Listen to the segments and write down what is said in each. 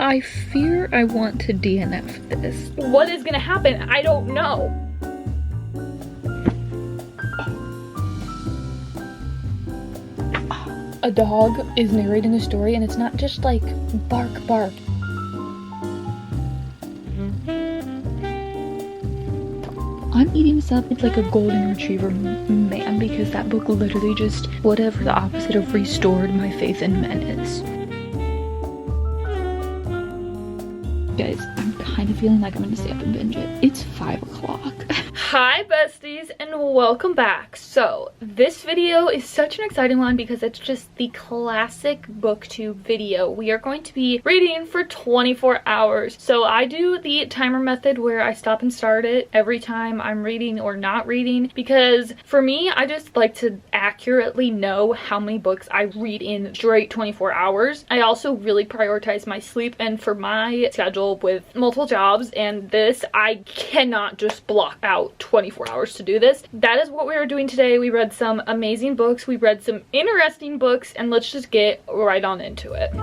I fear I want to DNF this. What is gonna happen? I don't know. A dog is narrating a story and it's not just like bark bark. I'm eating this up. It's like a golden retriever man, because that book literally just whatever the opposite of restored my faith in men is. Guys, I'm kind of feeling like I'm gonna stay up and binge it. It's 5 o'clock. Hi besties and welcome back. So this video is such an exciting one because it's just the classic booktube video. We are going to be reading for 24 hours. So I do the timer method where I stop and start it every time I'm reading or not reading, because for me, I just like to accurately know how many books I read in straight 24 hours. I also really prioritize my sleep, and for my schedule with multiple jobs and this, I cannot just block out 24 hours to do this. That is what we are doing today. We read some amazing books, we read some interesting books, and let's just get right on into it.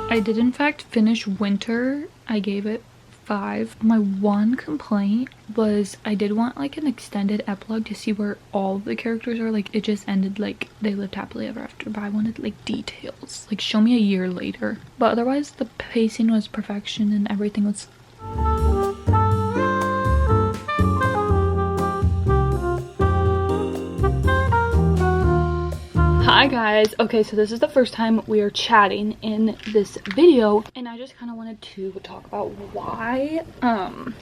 I did in fact finish Winter. I gave it 5. My one complaint was I did want like an extended epilogue to see where all the characters are. Like it just ended like they lived happily ever after, but I wanted like details, like show me a year later. But otherwise the pacing was perfection and everything was Hi guys. Okay, so this is the first time we are chatting in this video, and I just kind of wanted to talk about why.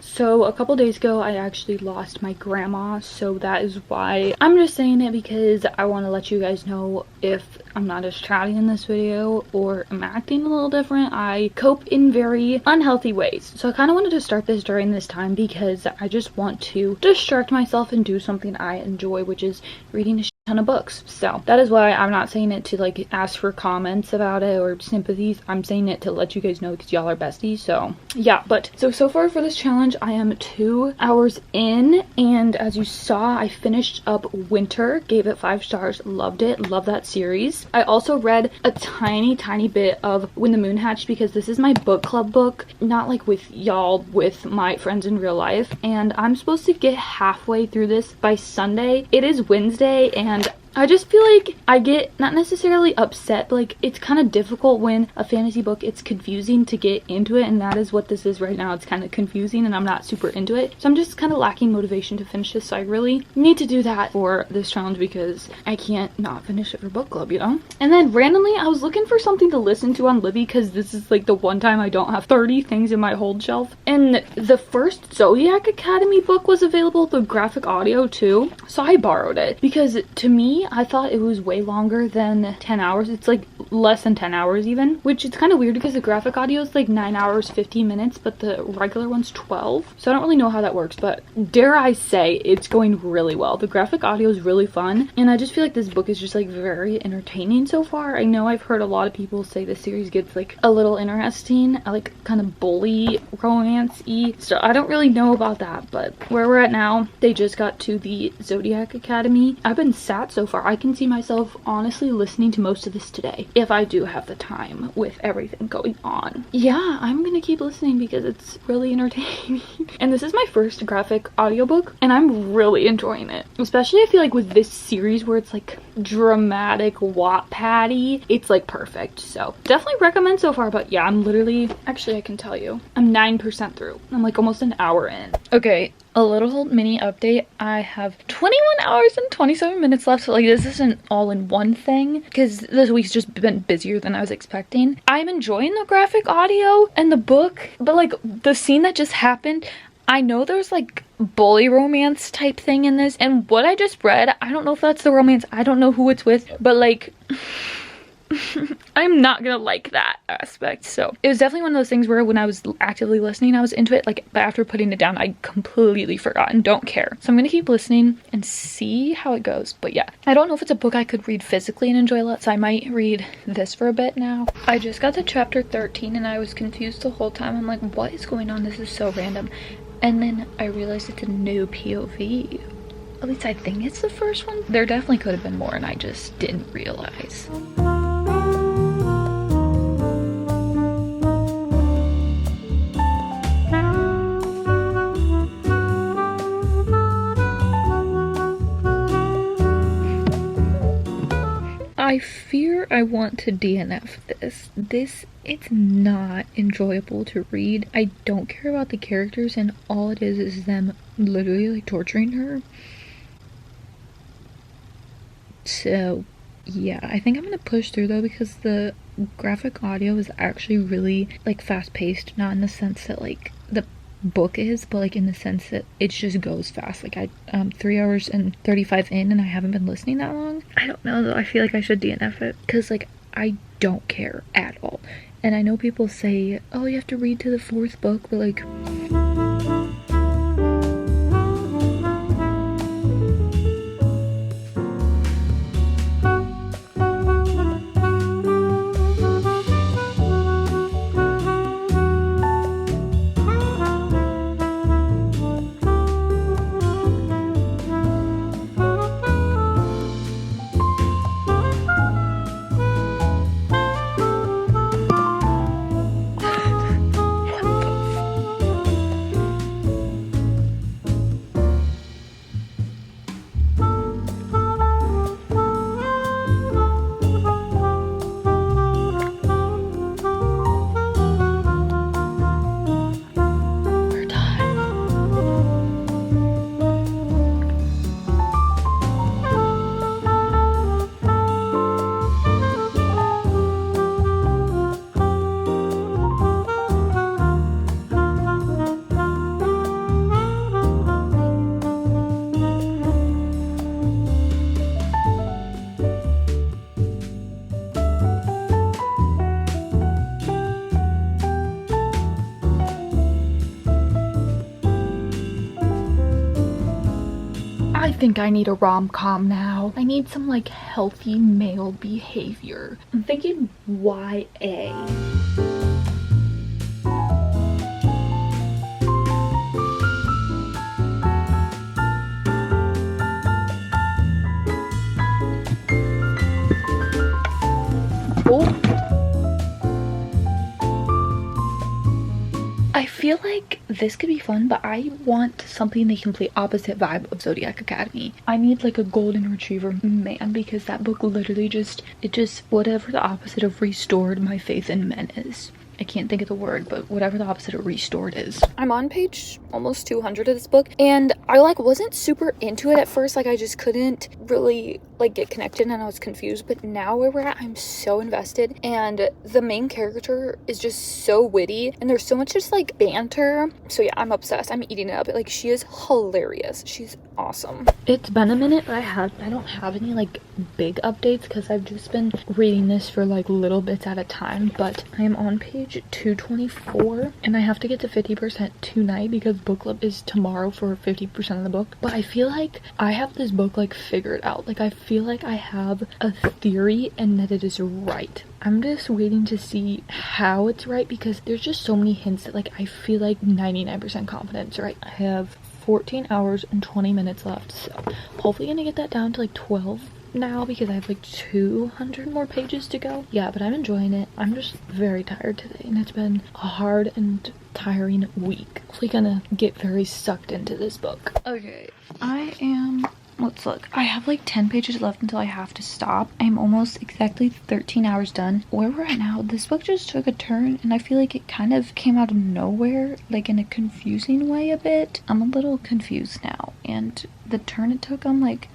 So a couple days ago I actually lost my grandma, so that is why I'm just saying it, because I want to let you guys know if I'm not as chatty in this video or I'm acting a little different. I cope in very unhealthy ways, so I kind of wanted to start this during this time because I just want to distract myself and do something I enjoy, which is reading a ton of books. So that is why I'm not saying it to like ask for comments about it or sympathies. I'm saying it to let you guys know because y'all are besties. So yeah, but so far for this challenge I am 2 hours in, and as you saw I finished up Winter, gave it 5 stars, loved it, love that series. I also read a tiny bit of When the Moon Hatched because this is my book club book, not like with y'all, with my friends in real life, and I'm supposed to get halfway through this by Sunday. It is Wednesday, and I just feel like I get not necessarily upset, but like it's kind of difficult when a fantasy book, it's confusing to get into it, and that is what this is right now. It's kind of confusing and I'm not super into it, so I'm just kind of lacking motivation to finish this. So I really need to do that for this challenge because I can't not finish it for book club, you know. And then randomly I was looking for something to listen to on Libby because this is like the one time I don't have 30 things in my hold shelf, and the first Zodiac Academy book was available, the graphic audio too, so I borrowed it because to me I thought it was way longer than 10 hours. It's like less than 10 hours even, which is kind of weird because the graphic audio is like 9 hours 15 minutes, but the regular one's 12. So I don't really know how that works, but dare I say it's going really well. The graphic audio is really fun, and I just feel like this book is just like very entertaining so far. I know I've heard a lot of people say the series gets like a little interesting, like kind of bully romance-y, so I don't really know about that. But where we're at now, they just got to the Zodiac Academy. I've been sat so far. I can see myself honestly listening to most of this today if I do have the time with everything going on. Yeah, I'm gonna keep listening because it's really entertaining. And this is my first graphic audiobook and I'm really enjoying it. Especially I feel like with this series where it's like dramatic Wattpad-y, it's like perfect. So definitely recommend so far. But yeah, I'm literally, actually I can tell you, I'm 9% through. I'm like almost an hour in. Okay, a little mini update. I have 21 hours and 27 minutes left, so like this isn't all in one thing because this week's just been busier than I was expecting. I'm enjoying the graphic audio and the book, but like the scene that just happened, I know there's like bully romance type thing in this, and what I just read, I don't know if that's the romance, I don't know who it's with, but like I'm not gonna like that aspect. So it was definitely one of those things where when I was actively listening, I was into it, like, but after putting it down, I completely forgot and don't care. So I'm gonna keep listening and see how it goes. But yeah, I don't know if it's a book I could read physically and enjoy a lot, so I might read this for a bit now. I just got to chapter 13 and I was confused the whole time. I'm like, what is going on? This is so random. And then I realized it's a new POV. At least I think it's the first one. There definitely could have been more and I just didn't realize. I fear I want to DNF this. It's not enjoyable to read. I don't care about the characters and all it is them literally like torturing her. So yeah, I think I'm gonna push through though because the graphic audio is actually really like fast paced, not in the sense that like the book is, but like in the sense that it just goes fast. Like 3 hours and 35 in and I haven't been listening that long. I don't know though, I feel like I should DNF it because like I don't care at all. And I know people say, oh, you have to read to the 4th book, but like I think I need a rom-com now. I need some like healthy male behavior. I'm thinking YA. I feel like this could be fun, but I want something the complete opposite vibe of Zodiac Academy. I need like a golden retriever man because that book literally whatever the opposite of restored my faith in men is. I can't think of the word, but whatever the opposite of restored is. I'm on page almost 200 of this book and I like wasn't super into it at first. Like I just couldn't really like get connected and I was confused, but now where we're at, I'm so invested and the main character is just so witty and there's so much just like banter. So yeah, I'm obsessed. I'm eating it up. Like she is hilarious. She's awesome. It's been a minute, but I don't have any like big updates because I've just been reading this for like little bits at a time, but I am on page 224 and I have to get to 50% tonight because book club is tomorrow for 50% of the book. But I feel like I have this book like figured out. Like I feel like I have a theory and that it is right. I'm just waiting to see how it's right because there's just so many hints that like I feel like 99% confidence, right? I have 14 hours and 20 minutes left, so hopefully gonna get that down to like 12 now because I have like 200 more pages to go. Yeah, but I'm enjoying it. I'm just very tired today and it's been a hard and tiring week. Hopefully gonna get very sucked into this book. Okay, let's look. I have like 10 pages left until I have to stop. I'm almost exactly 13 hours done. Where we're at now, this book just took a turn and I feel like it kind of came out of nowhere, like in a confusing way a bit. I'm a little confused now and the turn it took, I'm like,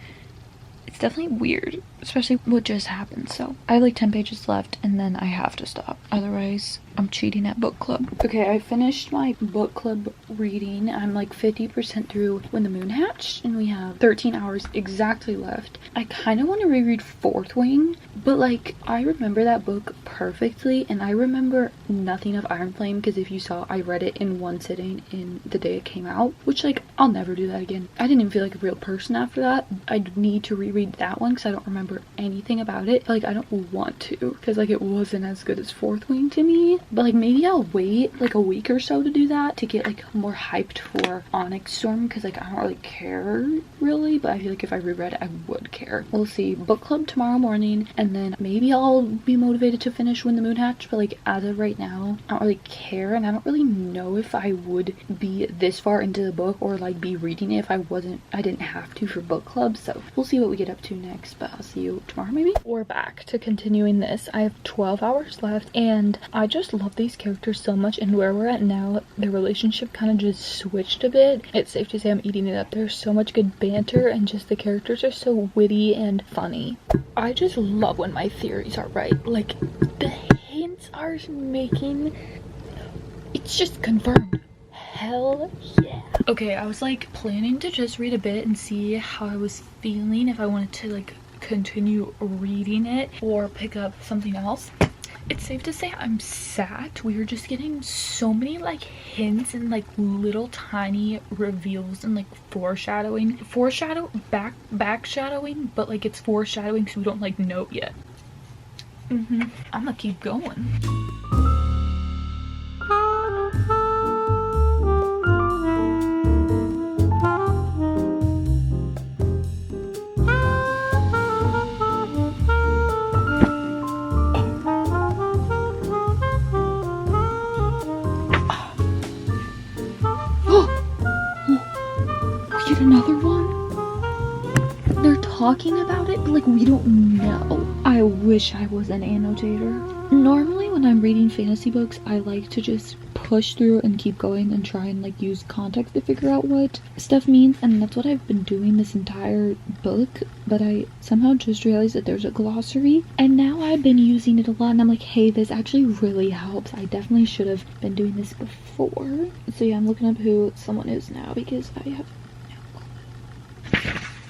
it's definitely weird. especially what just happened. So I have like 10 pages left and then I have to stop, otherwise I'm cheating at book club. Okay, I finished my book club reading. I'm like 50% through When the Moon Hatched and we have 13 hours exactly left. I kind of want to reread Fourth Wing, but like I remember that book perfectly and I remember nothing of Iron Flame because if you saw, I read it in one sitting in the day it came out, which like I'll never do that again. I didn't even feel like a real person after that. I need to reread that one because I don't remember anything about it. But, like I don't want to because like it wasn't as good as Fourth Wing to me. But like maybe I'll wait like a week or so to do that to get like more hyped for Onyx Storm because like I don't really care really, but I feel like if I reread it I would care. We'll see. Book club tomorrow morning and then maybe I'll be motivated to finish When the Moon Hatched, but like as of right now I don't really care and I don't really know if I would be this far into the book or like be reading it if I didn't have to for book club. So we'll see what we get up to next, but I'll see you tomorrow maybe. We're back to continuing this. I have 12 hours left and I just love these characters so much, and where we're at now, the relationship kind of just switched a bit. It's safe to say I'm eating it up. There's so much good banter and just the characters are so witty and funny. I just love when my theories are right. Like the hints are making, it's just confirmed. Hell yeah. Okay, I was like planning to just read a bit and see how I was feeling, if I wanted to like continue reading it or pick up something else. It's safe to say I'm sad. We were just getting so many like hints and like little tiny reveals and like foreshadowing, backshadowing, but like it's foreshadowing so we don't like know yet. I'm gonna keep going. Another one? They're talking about it, but like we don't know. I wish I was an annotator. Normally when I'm reading fantasy books, I like to just push through and keep going and try and like use context to figure out what stuff means, and that's what I've been doing this entire book. But I somehow just realized that there's a glossary and now I've been using it a lot and I'm like, hey, this actually really helps. I definitely should have been doing this before. So yeah, I'm looking up who someone is now because I have.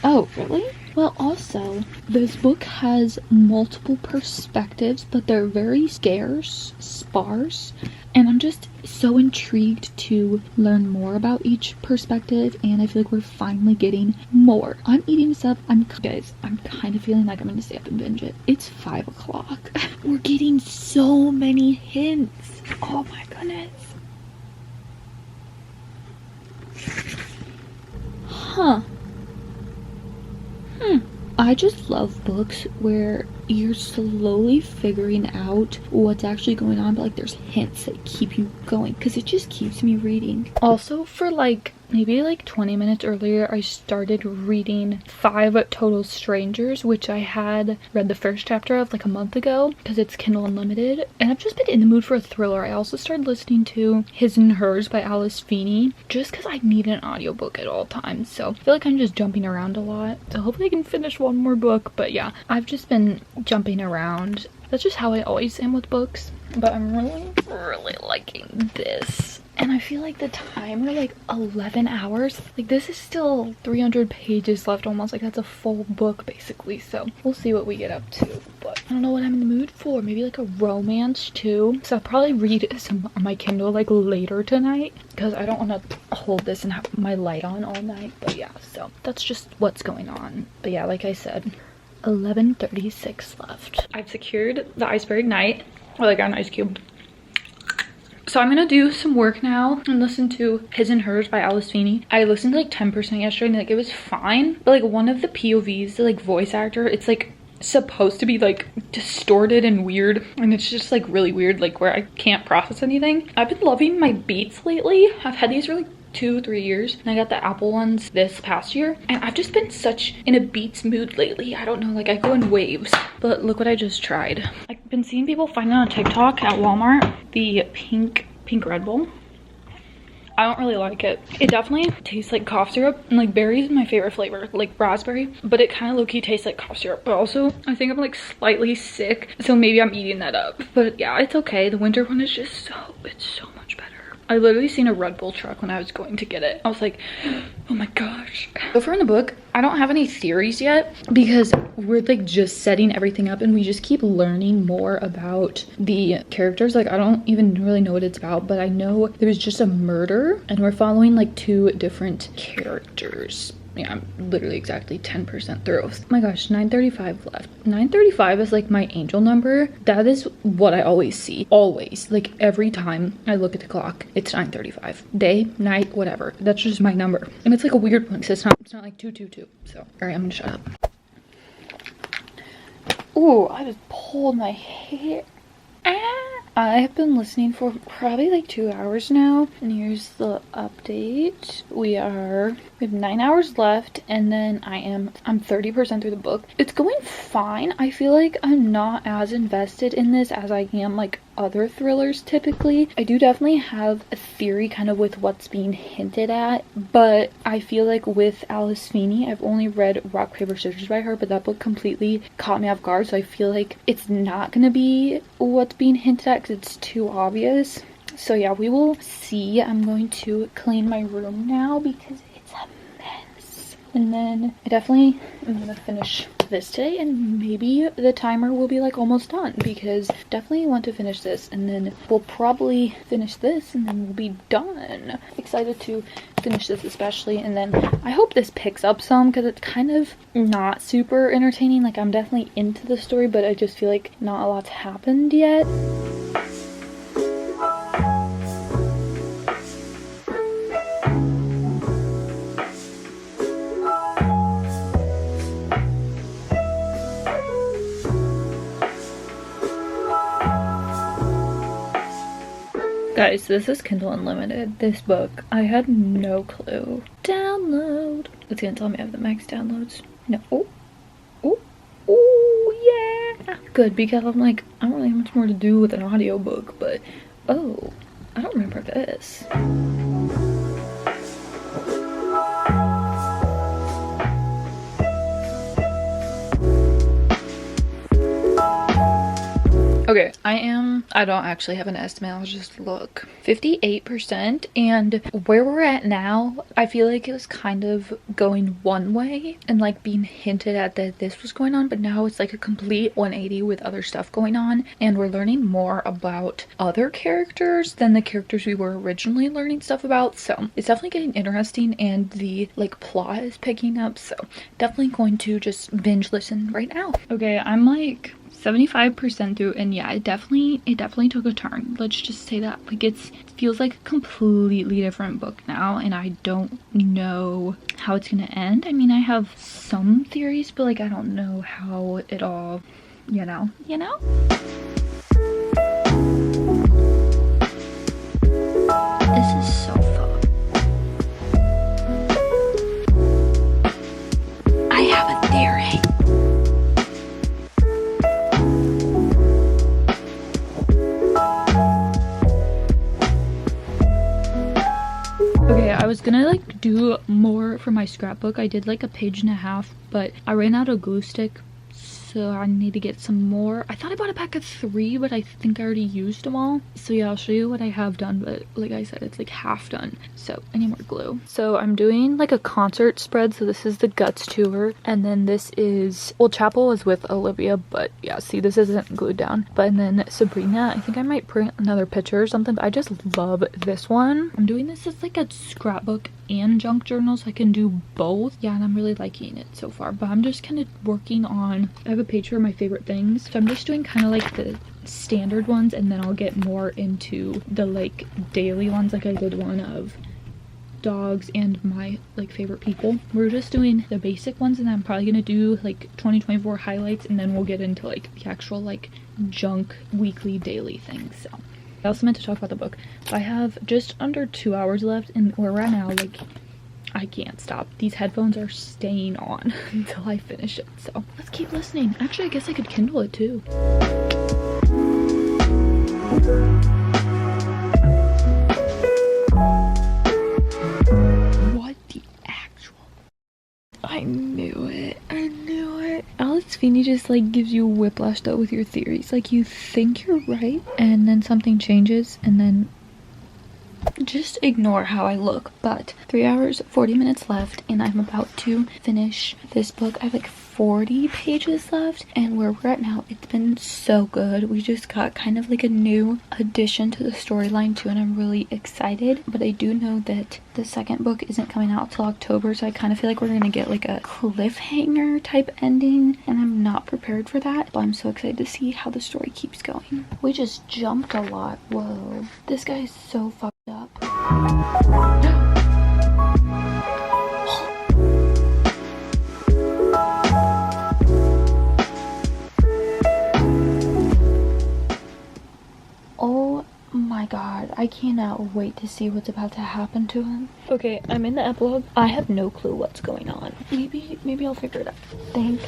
Oh, really? Well, also, this book has multiple perspectives, but they're very sparse, and I'm just so intrigued to learn more about each perspective, and I feel like we're finally getting more. I'm eating this up. Guys, I'm kind of feeling like I'm gonna stay up and binge it. It's 5 o'clock. We're getting so many hints. Oh my goodness. Huh. I just love books where you're slowly figuring out what's actually going on, but like there's hints that keep you going because it just keeps me reading. Also, for like maybe like 20 minutes earlier, I started reading 5 Total Strangers, which I had read the first chapter of like a month ago because it's Kindle Unlimited, and I've just been in the mood for a thriller. I also started listening to His and Hers by Alice Feeney just because I need an audiobook at all times, so I feel like I'm just jumping around a lot, so hopefully I can finish one more book. But yeah, I've just been jumping around. That's just how I always am with books, but I'm really liking this. And I feel like the timer, like 11 hours, like this is still 300 pages left almost, like that's a full book basically. So we'll see what we get up to, but I don't know what I'm in the mood for. Maybe like a romance too. So I'll probably read some on my Kindle like later tonight because I don't want to hold this and have my light on all night. But yeah, so that's just what's going on. But yeah, like I said, 11:36 left. I've secured the Iceberg Ignite, or like an ice cube. So I'm gonna do some work now and listen to His and Hers by Alice Feeney. I listened to like 10% yesterday and like it was fine, but like one of the POVs, the like voice actor, it's like supposed to be like distorted and weird, and it's just like really weird, like where I can't process anything. I've been loving my Beats lately. I've had these for like 2-3 years, and I got the Apple ones this past year, and I've just been such in a Beats mood lately. I don't know, like I go in waves. But look what I just tried. I've been seeing people find it on TikTok at Walmart, the pink Red Bull. I don't really like it. It definitely tastes like cough syrup, and like berry is my favorite flavor, like raspberry, but it kind of low-key tastes like cough syrup. But also I think I'm like slightly sick, so maybe I'm eating that up. But yeah, it's okay. The winter one is just it's so much better. I literally seen a Red Bull truck when I was going to get it. I was like, oh my gosh. So far in the book, I don't have any theories yet because we're like just setting everything up and we just keep learning more about the characters. Like I don't even really know what it's about, but I know there's just a murder and we're following like 2 different characters. Yeah, I'm literally exactly 10% through. Oh my gosh, 9:35 left. 9:35 is like my angel number. That is what I always see. Always. Like every time I look at the clock, it's 9:35. Day, night, whatever. That's just my number. And it's like a weird one, so it's not like 222. So, alright, I'm gonna shut up. Ooh, I just pulled my hair. I have been listening for probably like 2 hours now, and here's the update. We have 9 hours left, and then I'm 30% through the book. It's going fine. I feel like I'm not as invested in this as I am like other thrillers typically. I do definitely have a theory kind of with what's being hinted at, but I feel like with Alice Feeney, I've only read Rock, Paper, Scissors by her, but that book completely caught me off guard, so I feel like it's not gonna be what's being hinted at because it's too obvious. So yeah, we will see. I'm going to clean my room now because it's a mess. And then I definitely am gonna finish this today, and maybe the timer will be like almost done because definitely want to finish this, and then we'll probably finish this and then we'll be done. Excited to finish this especially, and then I hope this picks up some because it's kind of not super entertaining. Like I'm definitely into the story, but I just feel like not a lot's happened yet. Guys, this is Kindle Unlimited. This book, I had no clue. Download. It's gonna tell me I have the max downloads. No. Oh, yeah. Good, because I'm like, I don't really have much more to do with an audiobook, but oh, I don't remember this. Okay, I don't actually have an estimate, I'll just look. 58%, and where we're at now, I feel like it was kind of going one way and like being hinted at that this was going on, but now it's like a complete 180 with other stuff going on, and we're learning more about other characters than the characters we were originally learning stuff about, so it's definitely getting interesting, and the like plot is picking up, so definitely going to just binge listen right now. Okay, I'm like 75% through, and yeah, it definitely took a turn. Let's just say that. Like it feels like a completely different book now, and I don't know how it's gonna end. I mean, I have some theories, but like I don't know how it all, you know? This is so fun. I have a theory. Okay, I was gonna like do more for my scrapbook. I did like a page and a half, but I ran out of glue stick, so I need to get some more. I thought I bought a pack of 3, but I think I already used them all. So yeah, I'll show you what I have done, but like I said, it's like half done, so I need more glue. So I'm doing like a concert spread, so this is the Guts tour, and then this is, well, Chapel was with Olivia, but yeah, see, this isn't glued down. But and then Sabrina, I think I might print another picture or something, but I just love this one. I'm doing this as like a scrapbook and junk journal, so I can do both. Yeah, and I'm really liking it so far, but I'm just kind of working on, I have a page for my favorite things, so I'm just doing kind of like the standard ones, and then I'll get more into the like daily ones. Like I did one of dogs and my like favorite people. We're just doing the basic ones, and then I'm probably gonna do like 2024 highlights, and then we'll get into like the actual like junk weekly daily things. So I also meant to talk about the book. I have just under 2 hours left, and where we're at now, like I can't stop. These headphones are staying on until I finish it, so let's keep listening. Actually, I guess I could Kindle it too. Feeny just like gives you whiplash though with your theories. Like you think you're right and then something changes and then just ignore how I look. But 3 hours 40 minutes left and I'm about to finish this book. I have like 40 pages left, and where we're at now, it's been so good. We just got kind of like a new addition to the storyline too, and I'm really excited. But I do know that the second book isn't coming out till October, so I kind of feel like we're gonna get like a cliffhanger type ending, and I'm not prepared for that, but I'm so excited to see how the story keeps going. We just jumped a lot. Whoa, this guy is so fucked up. Oh my god, I cannot wait to see what's about to happen to him. Okay, I'm in the epilogue. I have no clue what's going on. Maybe I'll figure it out. Thank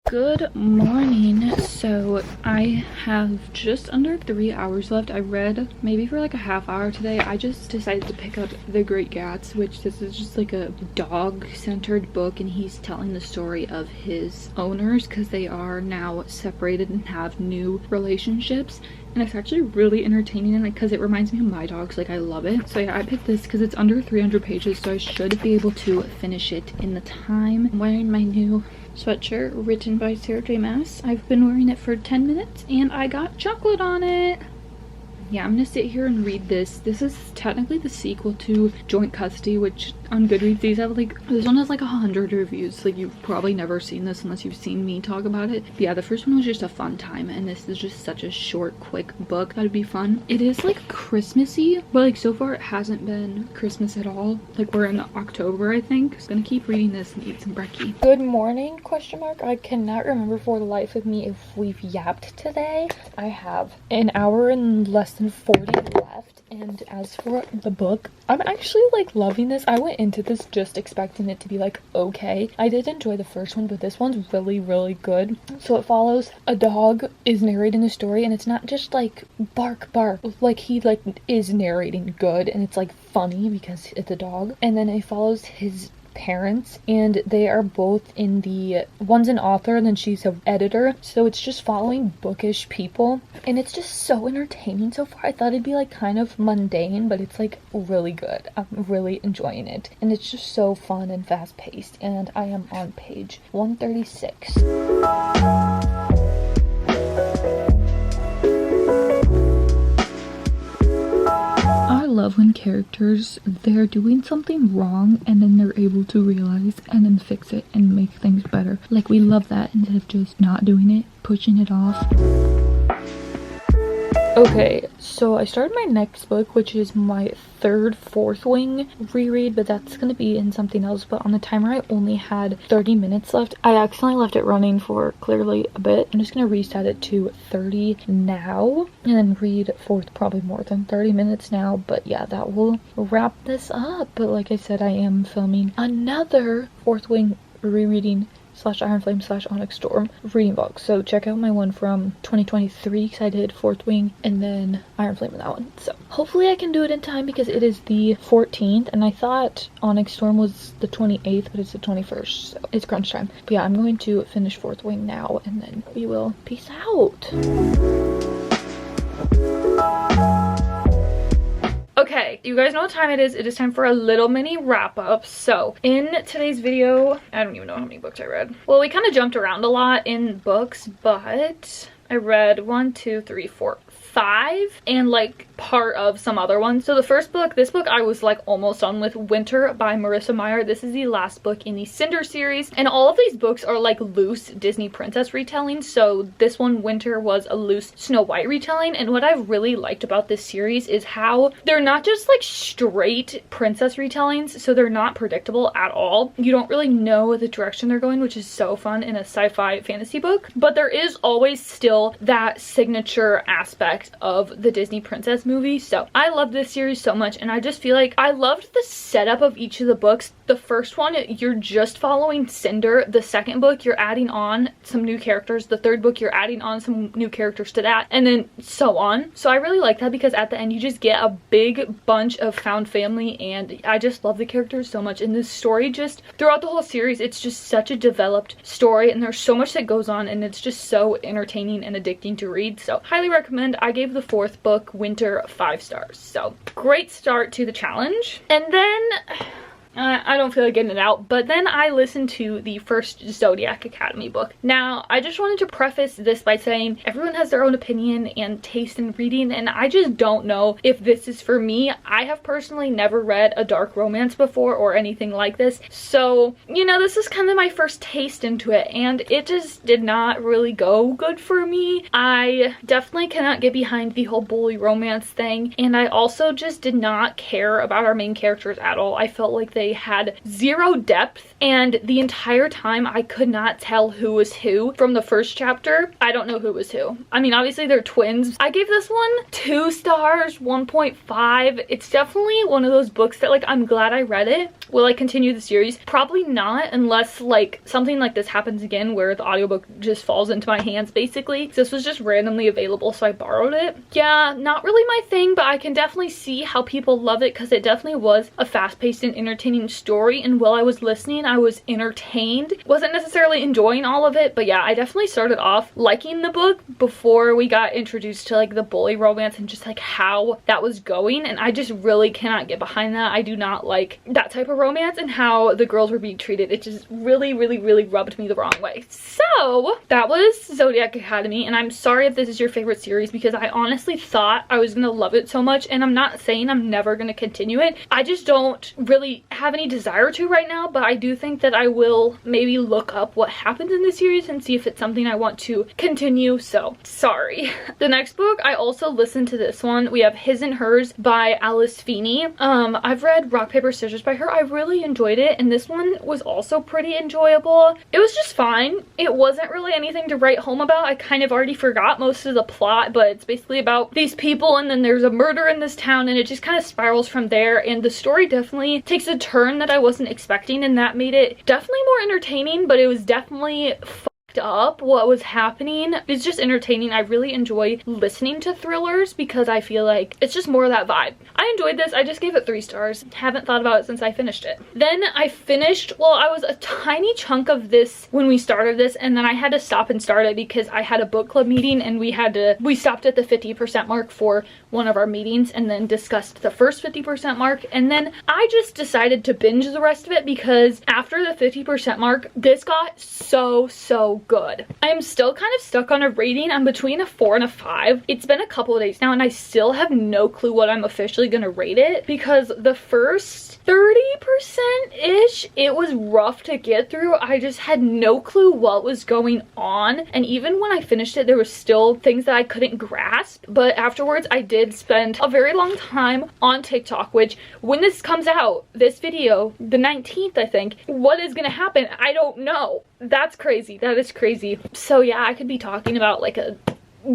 Good morning. So I have just under 3 hours left. I read maybe for like a half hour today. I just decided to pick up The Great Gatsby, which this is just like a dog-centered book, and he's telling the story of his owners because they are now separated and have new relationships. And it's actually really entertaining, and because it reminds me of my dogs. Like, I love it. So yeah, I picked this because it's under 300 pages, so I should be able to finish it in the time. I'm wearing my new sweatshirt written by Sarah J. Maas. I've been wearing it for 10 minutes and I got chocolate on it. Yeah, I'm gonna sit here and read this. This is technically the sequel to Joint Custody, which on Goodreads these have like, this one has like 100 reviews. Like, you've probably never seen this unless you've seen me talk about it. But yeah, the first one was just a fun time, and this is just such a short, quick book that'd be fun. It is like Christmassy, but like so far it hasn't been Christmas at all. Like, we're in October, I think. So I'm gonna keep reading this and eat some brekkie. Good morning, question mark. I cannot remember for the life of me if we've yapped today. I have an hour and less than 40 left, and as for the book, I'm actually like loving this. I went into this just expecting it to be like okay. I did enjoy the first one, but this one's really, really good. So it follows a dog is narrating the story, and it's not just like bark bark, like he like is narrating good, and it's like funny because it's a dog. And then it follows his parents, and they are both in the, one's an author and then she's an editor, so it's just following bookish people, and it's just so entertaining so far. I thought it'd be like kind of mundane, but it's like really good. I'm really enjoying it, and it's just so fun and fast paced, and I am on page 136. I love when characters, they're doing something wrong and then they're able to realize and then fix it and make things better. Like, we love that instead of just not doing it, pushing it off. Okay, so I started my next book, which is my third Fourth Wing reread, but that's going to be in something else. But on the timer, I only had 30 minutes left. I accidentally left it running for clearly a bit. I'm just going to reset it to 30 now and then read Fourth probably more than 30 minutes now. But yeah, that will wrap this up. But like I said, I am filming another Fourth Wing rereading / Iron Flame / Onyx Storm reading book. So check out my one from 2023 because I did Fourth Wing and then Iron Flame in that one. So hopefully I can do it in time because it is the 14th, and I thought Onyx Storm was the 28th, but it's the 21st, so it's crunch time. But yeah, I'm going to finish Fourth Wing now, and then we will peace out. Okay, you guys know what time it is. It is time for a little mini wrap up. So in today's video, I don't even know how many books I read. Well, we kind of jumped around a lot in books, but I read 1, 2, 3, 4, 5 and like part of some other ones. So the first book, this book I was like almost done with, Winter by Marissa Meyer. This is the last book in the Cinder series, and all of these books are like loose Disney princess retellings. So this one, Winter, was a loose Snow White retelling, and what I've really liked about this series is how they're not just like straight princess retellings, so they're not predictable at all. You don't really know the direction they're going, which is so fun in a sci-fi fantasy book, but there is always still that signature aspect of the Disney princess movie. So I love this series so much, and I just feel like I loved the setup of each of the books. The first one, you're just following Cinder. The second book, you're adding on some new characters. The third book, you're adding on some new characters to that, and then so on. So I really like that because at the end you just get a big bunch of found family, and I just love the characters so much. And this story, just throughout the whole series, it's just such a developed story, and there's so much that goes on, and it's just so entertaining and addicting to read. So highly recommend. I gave the fourth book, Winter, 5 stars. So great start to the challenge. And then I don't feel like getting it out, but then I listened to the first Zodiac Academy book. Now, I just wanted to preface this by saying everyone has their own opinion and taste in reading, and I just don't know if this is for me. I have personally never read a dark romance before or anything like this, so, you know, this is kind of my first taste into it, and it just did not really go good for me. I definitely cannot get behind the whole bully romance thing, and I also just did not care about our main characters at all. I felt like they had zero depth, and the entire time I could not tell who was who from the first chapter. I don't know who was who. I mean, obviously they're twins. I gave this one 2 stars, 1.5. It's definitely one of those books that, like, I'm glad I read it. Will I continue the series? Probably not, unless like something like this happens again where the audiobook just falls into my hands basically. This was just randomly available, so I borrowed it. Yeah, not really my thing, but I can definitely see how people love it because it definitely was a fast-paced and entertaining story, and while I was listening I was entertained. Wasn't necessarily enjoying all of it, but yeah, I definitely started off liking the book before we got introduced to like the bully romance and just like how that was going, and I just really cannot get behind that. I do not like that type of romance and how the girls were being treated. It just really rubbed me the wrong way. So that was Zodiac Academy, and I'm sorry if this is your favorite series because I honestly thought I was gonna love it so much, and I'm not saying I'm never gonna continue it. I just don't really have any desire to right now, but I do think that I will maybe look up what happens in this series and see if it's something I want to continue. So sorry. The next book, I also listened to this one. We have His and Hers by Alice Feeney. I've read Rock Paper Scissors by her. I really enjoyed it, and this one was also pretty enjoyable. It was just fine. It wasn't really anything to write home about. I kind of already forgot most of the plot, but it's basically about these people, and then there's a murder in this town, and it just kind of spirals from there, and the story definitely takes a turn that I wasn't expecting, and that made it definitely more entertaining, but it was definitely up what was happening. It's just entertaining. I really enjoy listening to thrillers because I feel like it's just more of that vibe. I enjoyed this. I just gave it 3 stars. Haven't thought about it since I finished it. Then I finished, well, I was a tiny chunk of this when we started this, and then I had to stop and start it because I had a book club meeting, and we stopped at the 50% mark for one of our meetings and then discussed the first 50% mark, and then I just decided to binge the rest of it because after the 50% mark, this got so good. I am still kind of stuck on a rating. I'm between a 4 and a 5. It's been a couple of days now, and I still have no clue what I'm officially gonna rate it because the first 30%-ish, it was rough to get through. I just had no clue what was going on, and even when I finished it, there was still things that I couldn't grasp. But afterwards, I did spend a very long time on TikTok, which when this comes out, this video, the 19th, I think, what is gonna happen? I don't know. That's crazy. That is crazy. So yeah, I could be talking about like a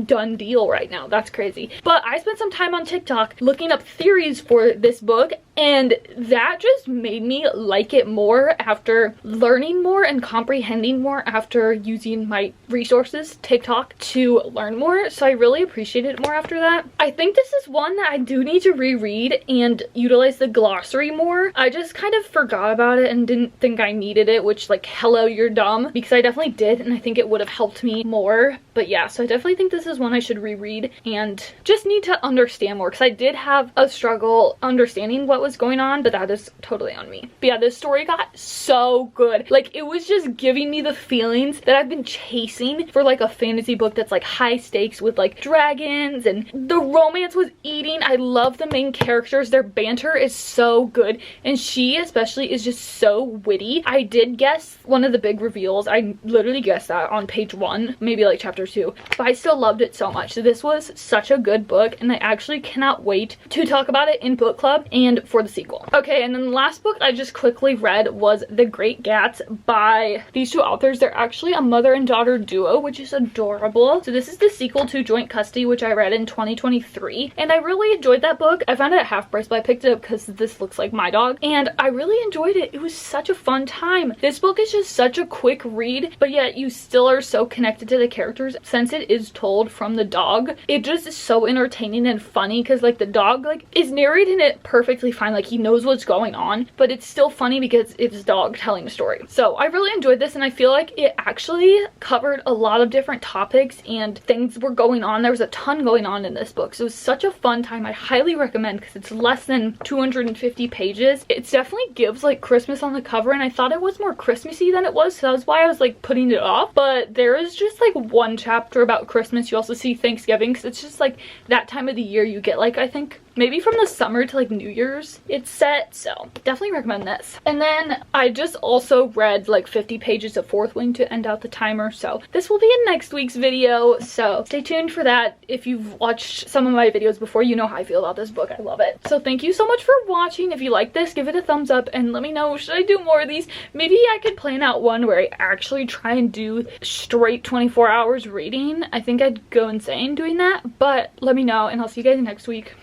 done deal right now. That's crazy. But I spent some time on TikTok looking up theories for this book, and that just made me like it more after learning more and comprehending more after using my resources, TikTok, to learn more. So I really appreciated it more after that. I think this is one that I do need to reread and utilize the glossary more. I just kind of forgot about it and didn't think I needed it, which, like, hello, you're dumb, because I definitely did, and I think it would have helped me more. But yeah, so I definitely think this is one I should reread and just need to understand more, because I did have a struggle understanding what was going on, but that is totally on me. But yeah, this story got so good. Like, it was just giving me the feelings that I've been chasing for like a fantasy book that's like high stakes with like dragons, and the romance was eating. I love the main characters. Their banter is so good, and she especially is just so witty. I did guess one of the big reveals. I literally guessed that on page 1, maybe like chapter 2, but I still love loved it so much. So this was such a good book, and I actually cannot wait to talk about it in book club and for the sequel. Okay, and then the last book I just quickly read was The Great Gatsby by these two authors. They're actually a mother and daughter duo, which is adorable. So this is the sequel to Joint Custody, which I read in 2023, and I really enjoyed that book. I found it at half price, but I picked it up because this looks like my dog, and I really enjoyed it. It was such a fun time. This book is just such a quick read, but yet you still are so connected to the characters since it is told from the dog. It just is so entertaining and funny because like the dog like is narrating it perfectly fine, like he knows what's going on, but it's still funny because it's his dog telling the story. So I really enjoyed this, and I feel like it actually covered a lot of different topics and things were going on. There was a ton going on in this book, so it was such a fun time. I highly recommend because it's less than 250 pages. It definitely gives like Christmas on the cover, and I thought it was more Christmassy than it was, so that was why I was like putting it off. But there is just like one chapter about Christmas. You also see Thanksgiving, because it's just like that time of the year you get like, I think maybe from the summer to like New Year's it's set, so definitely recommend this. And then I just also read like 50 pages of Fourth Wing to end out the timer, so this will be in next week's video, so stay tuned for that. If you've watched some of my videos before, you know how I feel about this book. I love it. So thank you so much for watching. If you like this, give it a thumbs up and let me know, should I do more of these? Maybe I could plan out one where I actually try and do straight 24 hours reading. I think I'd go insane doing that, but let me know, and I'll see you guys next week.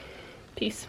Peace.